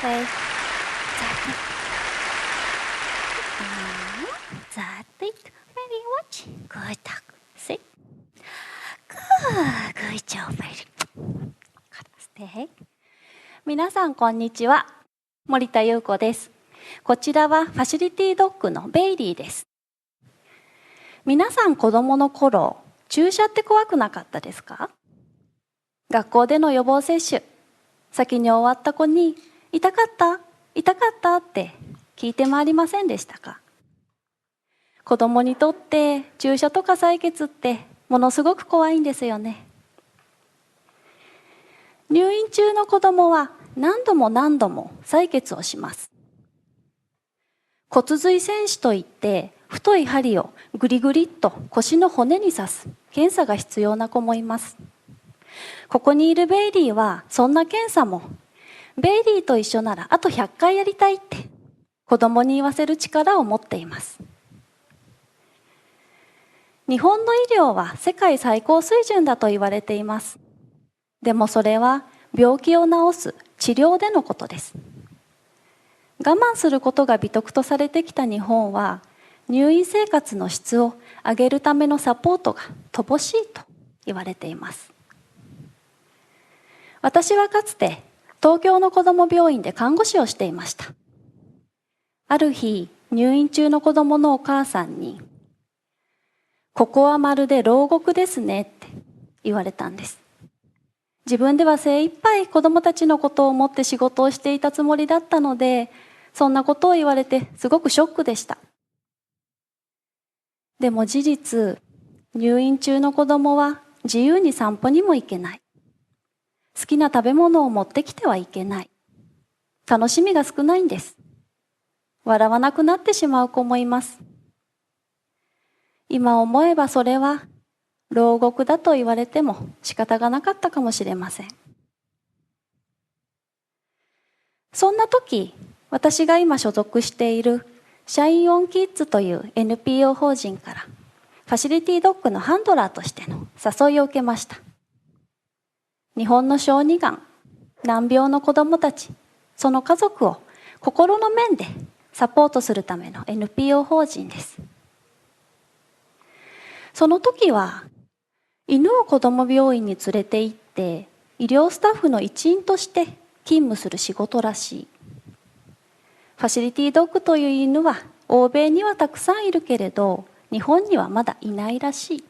Wait. That's it. Maybe watch. Good dog. Sit. Good job, baby. Stay. 皆さんこんにちは。森田優子です。こちらはファシリティドッグのベイリーです。皆さん子供の頃、注射って怖くなかったですか？学校での予防接種、先に終わった子に痛かったって聞いて回りませんでしたか？子供にとって注射とか採血ってものすごく怖いんですよね。入院中の子供は何度も採血をします。骨髄穿刺といって太い針をグリグリっと腰の骨に刺す検査が必要な子もいます。ここにいるベイリーはそんな検査もベイリーと一緒ならあと100回やりたいって子供に言わせる力を持っています。日本の医療は世界最高水準だと言われています。でもそれは病気を治す治療でのことです。我慢することが美徳とされてきた日本は入院生活の質を上げるためのサポートが乏しいと言われています。私はかつて東京の子ども病院で看護師をしていました。ある日、入院中の子どものお母さんに、ここはまるで牢獄ですねって言われたんです。自分では精一杯子どもたちのことを思って仕事をしていたつもりだったので、そんなことを言われてすごくショックでした。でも事実、入院中の子どもは自由に散歩にも行けない。好きな食べ物を持ってきてはいけない。楽しみが少ないんです。笑わなくなってしまう子もいます。今思えばそれは牢獄だと言われても仕方がなかったかもしれません。そんな時、私が今所属しているシャインオンキッズという NPO 法人からファシリティドッグのハンドラーとしての誘いを受けました。日本の小児がん、難病の子どもたち、その家族を心の面でサポートするための NPO 法人です。その時は犬を子ども病院に連れて行って医療スタッフの一員として勤務する仕事らしい。ファシリティドッグという犬は欧米にはたくさんいるけれど日本にはまだいないらしい。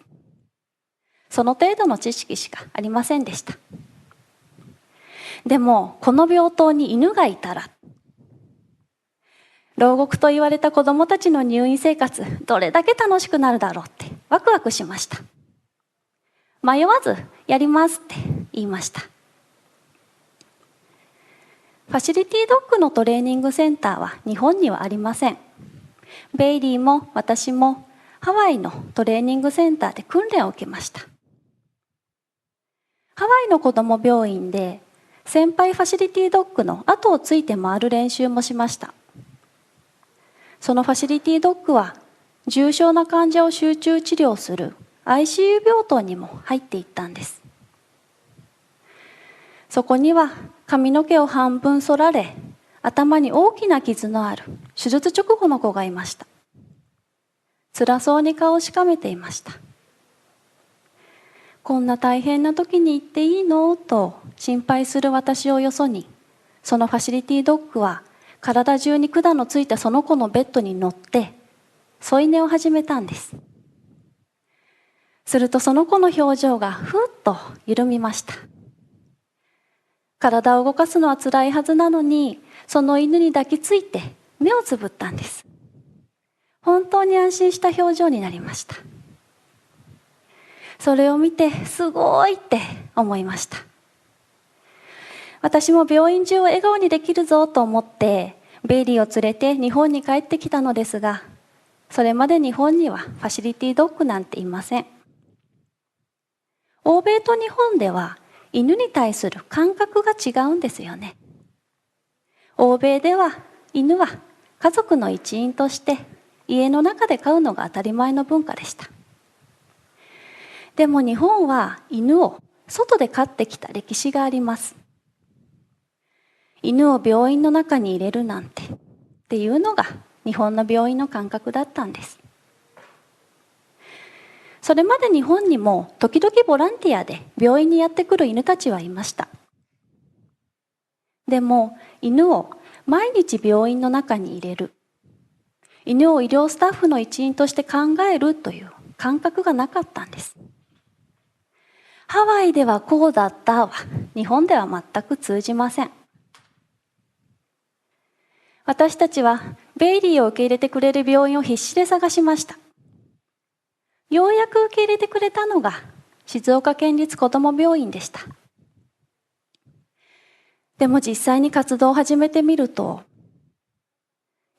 その程度の知識しかありませんでした。でもこの病棟に犬がいたら、牢獄と言われた子どもたちの入院生活、どれだけ楽しくなるだろうってワクワクしました。迷わずやりますって言いました。ファシリティドッグのトレーニングセンターは日本にはありません。ベイリーも私もハワイのトレーニングセンターで訓練を受けました。ハワイの子ども病院で先輩ファシリティドッグの後をついて回る練習もしました。そのファシリティドッグは重症な患者を集中治療する ICU 病棟にも入っていったんです。そこには髪の毛を半分剃られ、頭に大きな傷のある手術直後の子がいました。辛そうに顔をしかめていました。こんな大変な時に行っていいのと心配する私をよそに、そのファシリティドッグは体中に管のついたその子のベッドに乗って添い寝を始めたんです。するとその子の表情がふっと緩みました。体を動かすのは辛いはずなのに、その犬に抱きついて目をつぶったんです。本当に安心した表情になりました。それを見てすごいって思いました。私も病院中を笑顔にできるぞと思ってベイリーを連れて日本に帰ってきたのですが、それまで日本にはファシリティドッグなんていません。欧米と日本では犬に対する感覚が違うんですよね。欧米では犬は家族の一員として家の中で飼うのが当たり前の文化でした。でも日本は犬を外で飼ってきた歴史があります。犬を病院の中に入れるなんてっていうのが日本の病院の感覚だったんです。それまで日本にも時々ボランティアで病院にやってくる犬たちはいました。でも犬を毎日病院の中に入れる、犬を医療スタッフの一員として考えるという感覚がなかったんです。ハワイではこうだったは日本では全く通じません。私たちはベイリーを受け入れてくれる病院を必死で探しました。ようやく受け入れてくれたのが静岡県立こども病院でした。でも実際に活動を始めてみると、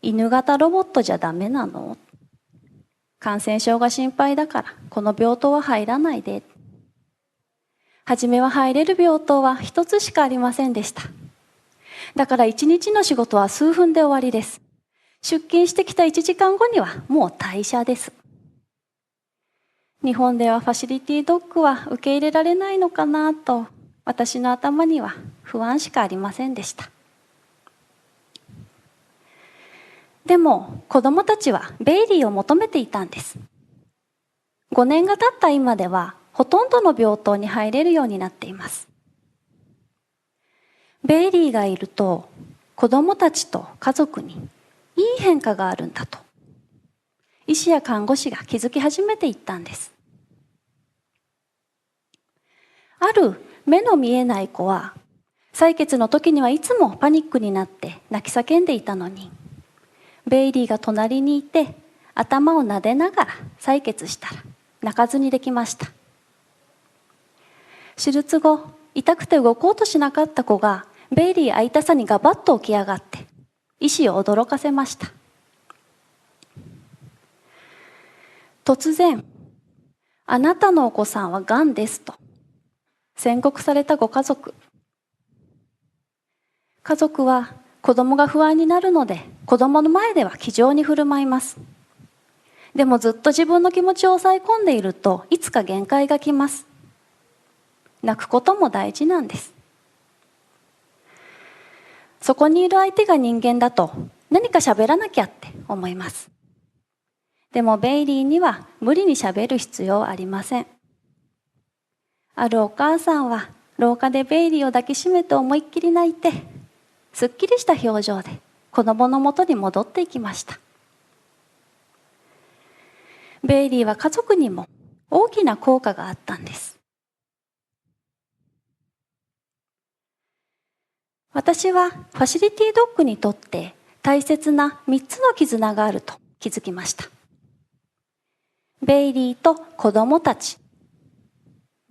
犬型ロボットじゃダメなの？感染症が心配だからこの病棟は入らないで。はじめは入れる病棟は一つしかありませんでした。だから一日の仕事は数分で終わりです。出勤してきた1時間後にはもう退社です。日本ではファシリティドッグは受け入れられないのかなと、私の頭には不安しかありませんでした。でも子供たちはベイリーを求めていたんです。5年が経った今ではほとんどの病棟に入れるようになっています。ベイリーがいると子供たちと家族にいい変化があるんだと医師や看護師が気づき始めていったんです。ある目の見えない子は採血の時にはいつもパニックになって泣き叫んでいたのに、ベイリーが隣にいて頭を撫でながら採血したら泣かずにできました。手術後痛くて動こうとしなかった子がベイリー会いたさにガバッと起き上がって医師を驚かせました。突然、あなたのお子さんはがんですと宣告されたご家族。家族は子供が不安になるので子供の前では気丈に振る舞います。でもずっと自分の気持ちを抑え込んでいるといつか限界がきます。泣くことも大事なんです。そこにいる相手が人間だと何か喋らなきゃって思います。でもベイリーには無理に喋る必要はありません。あるお母さんは廊下でベイリーを抱きしめて思いっきり泣いて、すっきりした表情で子供のもとに戻っていきました。ベイリーは家族にも大きな効果があったんです。私はファシリティドッグにとって大切な3つの絆があると気づきました。ベイリーと子供たち、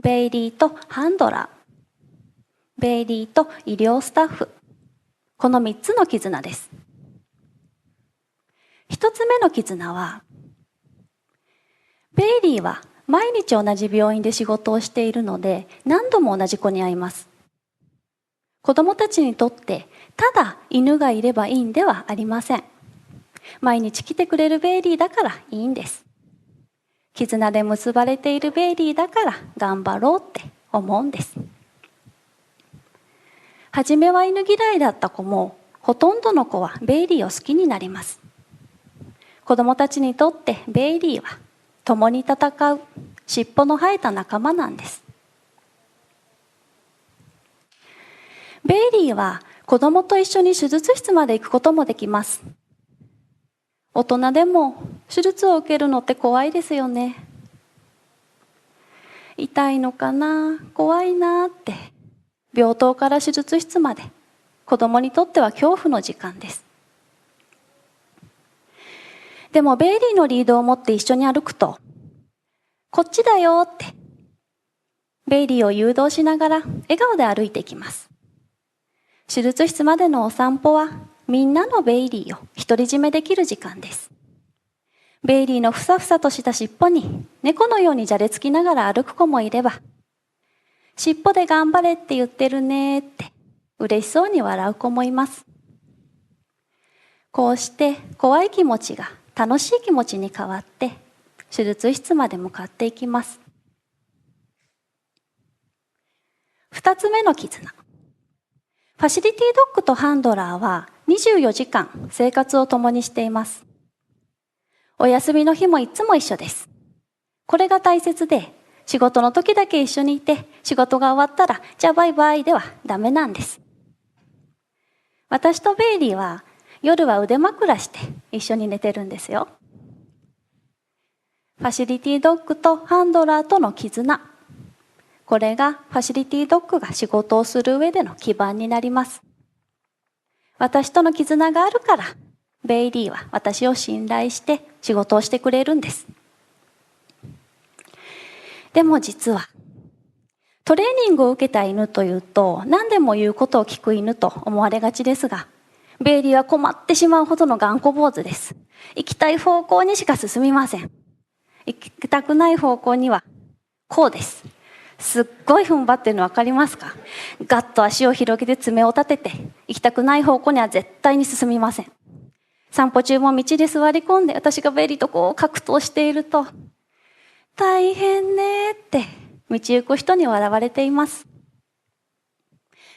ベイリーとハンドラー、ベイリーと医療スタッフ、この3つの絆です。1つ目の絆は、ベイリーは毎日同じ病院で仕事をしているので何度も同じ子に会います。子供たちにとってただ犬がいればいいんではありません。毎日来てくれるベイリーだからいいんです。絆で結ばれているベイリーだから頑張ろうって思うんです。はじめは犬嫌いだった子もほとんどの子はベイリーを好きになります。子供たちにとってベイリーは共に戦う尻尾の生えた仲間なんです。ベイリーは子供と一緒に手術室まで行くこともできます。大人でも手術を受けるのって怖いですよね。痛いのかな、怖いなって、病棟から手術室まで子供にとっては恐怖の時間です。でもベイリーのリードを持って一緒に歩くと、こっちだよってベイリーを誘導しながら笑顔で歩いていきます。手術室までのお散歩はみんなのベイリーを独り占めできる時間です。ベイリーのふさふさとした尻尾に猫のようにじゃれつきながら歩く子もいれば、尻尾で頑張れって言ってるねって嬉しそうに笑う子もいます。こうして怖い気持ちが楽しい気持ちに変わって手術室まで向かっていきます。2つ目の絆。ファシリティドッグとハンドラーは24時間生活を共にしています。お休みの日もいつも一緒です。これが大切で、仕事の時だけ一緒にいて、仕事が終わったら、じゃあバイバイではダメなんです。私とベイリーは夜は腕枕して一緒に寝てるんですよ。ファシリティドッグとハンドラーとの絆。これがファシリティドッグが仕事をする上での基盤になります。私との絆があるから、ベイリーは私を信頼して仕事をしてくれるんです。でも実は、トレーニングを受けた犬というと、何でも言うことを聞く犬と思われがちですが、ベイリーは困ってしまうほどの頑固坊主です。行きたい方向にしか進みません。行きたくない方向には、こうです。すっごい踏ん張ってるの分かりますか？ガッと足を広げて爪を立てて、行きたくない方向には絶対に進みません。散歩中も道で座り込んで、私がベイリーとこう格闘していると、大変ねーって道行く人に笑われています。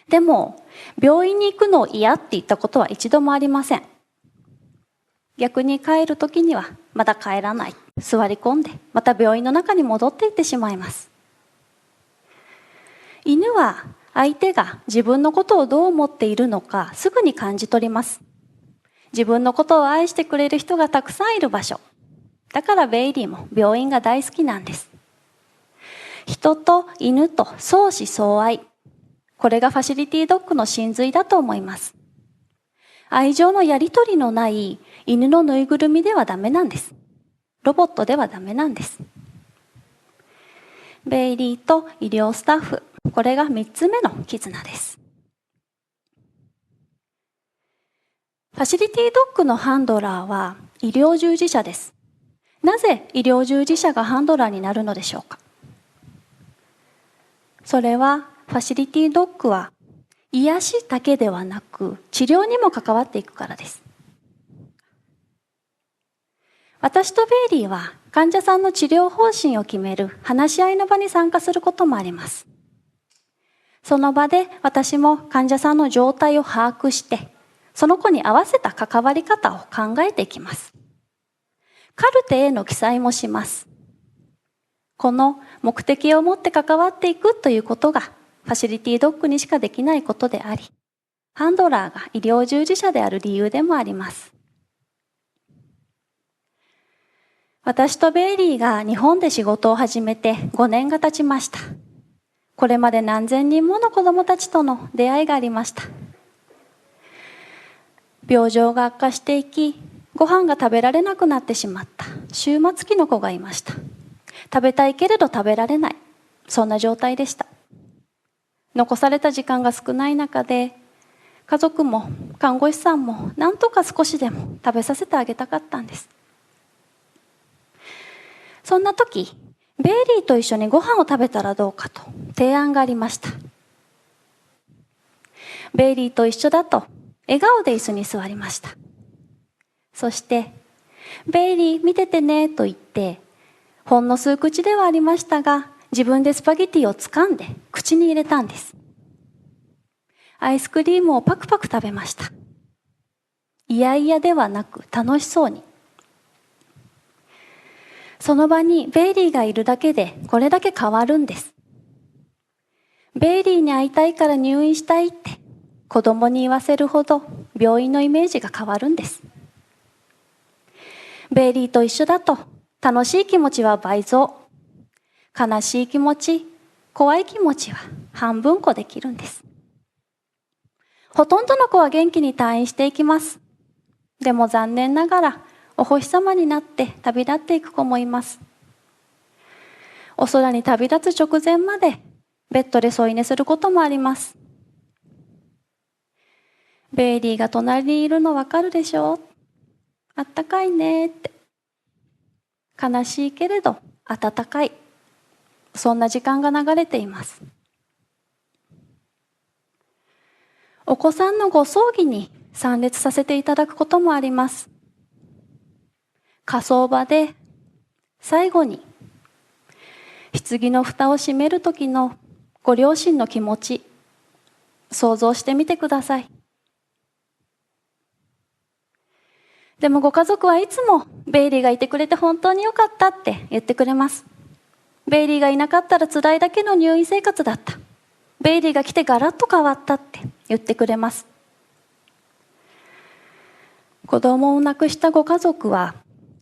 でも、病院に行くのを嫌って言ったことは一度もありません。逆に帰る時には、まだ帰らない。座り込んで、また病院の中に戻っていってしまいます。犬は相手が自分のことをどう思っているのかすぐに感じ取ります。自分のことを愛してくれる人がたくさんいる場所。だからベイリーも病院が大好きなんです。人と犬と相思相愛。これがファシリティドッグの真髄だと思います。愛情のやりとりのない犬のぬいぐるみではダメなんです。ロボットではダメなんです。ベイリーと医療スタッフ。これが3つ目の絆です。ファシリティドッグのハンドラーは医療従事者です。なぜ医療従事者がハンドラーになるのでしょうか？それはファシリティドッグは癒しだけではなく治療にも関わっていくからです。私とベイリーは患者さんの治療方針を決める話し合いの場に参加することもあります。その場で私も患者さんの状態を把握して、その子に合わせた関わり方を考えていきます。カルテへの記載もします。この目的を持って関わっていくということがファシリティドッグにしかできないことであり、ハンドラーが医療従事者である理由でもあります。私とベイリーが日本で仕事を始めて5年が経ちました。これまで何千人もの子供たちとの出会いがありました。病状が悪化していき、ご飯が食べられなくなってしまった終末期の子がいました。食べたいけれど食べられない。そんな状態でした。残された時間が少ない中で、家族も看護師さんも何とか少しでも食べさせてあげたかったんです。そんな時、ベイリーと一緒にご飯を食べたらどうかと提案がありました。ベイリーと一緒だと笑顔で椅子に座りました。そして、ベイリー見ててねと言って、ほんの数口ではありましたが、自分でスパゲティを掴んで口に入れたんです。アイスクリームをパクパク食べました。いやいやではなく楽しそうに。その場にベイリーがいるだけでこれだけ変わるんです。ベイリーに会いたいから入院したいって子供に言わせるほど病院のイメージが変わるんです。ベイリーと一緒だと楽しい気持ちは倍増。悲しい気持ち、怖い気持ちは半分こできるんです。ほとんどの子は元気に退院していきます。でも残念ながらお星様になって旅立っていく子もいます。お空に旅立つ直前までベッドで添い寝することもあります。ベイリーが隣にいるのわかるでしょ？あったかいねって。悲しいけれど温かい。そんな時間が流れています。お子さんのご葬儀に参列させていただくこともあります。火葬場で最後に棺の蓋を閉める時のご両親の気持ち、想像してみてください。でもご家族はいつもベイリーがいてくれて本当によかったって言ってくれます。ベイリーがいなかったら辛いだけの入院生活だった。ベイリーが来てガラッと変わったって言ってくれます。子供を亡くしたご家族は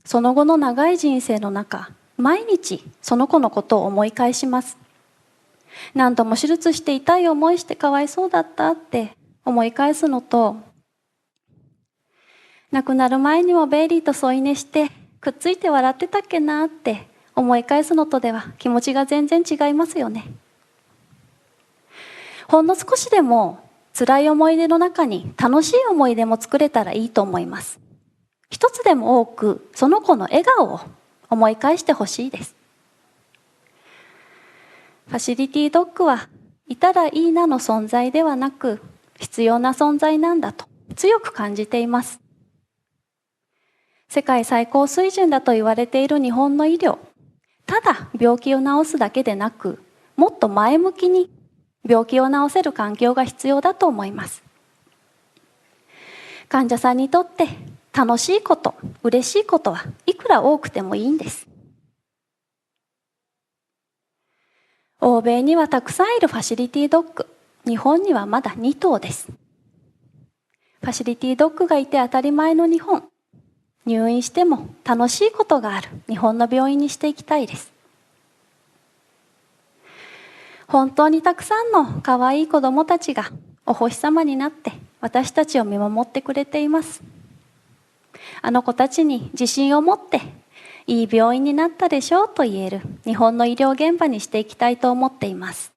その後の長い人生の中、毎日その子のことを思い返します。何度も手術して痛い思いしてかわいそうだったって思い返すのと、亡くなる前にもベイリーと添い寝してくっついて笑ってたっけなって思い返すのとでは気持ちが全然違いますよね。ほんの少しでも辛い思い出の中に楽しい思い出も作れたらいいと思います。一つでも多くその子の笑顔を思い返してほしいです。ファシリティドッグはいたらいいなの存在ではなく必要な存在なんだと強く感じています。世界最高水準だと言われている日本の医療、ただ病気を治すだけでなく、もっと前向きに病気を治せる環境が必要だと思います。患者さんにとって楽しいこと、嬉しいことはいくら多くてもいいんです。欧米にはたくさんいるファシリティドッグ、日本にはまだ2頭です。ファシリティドッグがいて当たり前の日本、入院しても楽しいことがある日本の病院にしていきたいです。本当にたくさんの可愛い子どもたちがお星様になって私たちを見守ってくれています。あの子たちに自信を持っていい病院になったでしょうと言える日本の医療現場にしていきたいと思っています。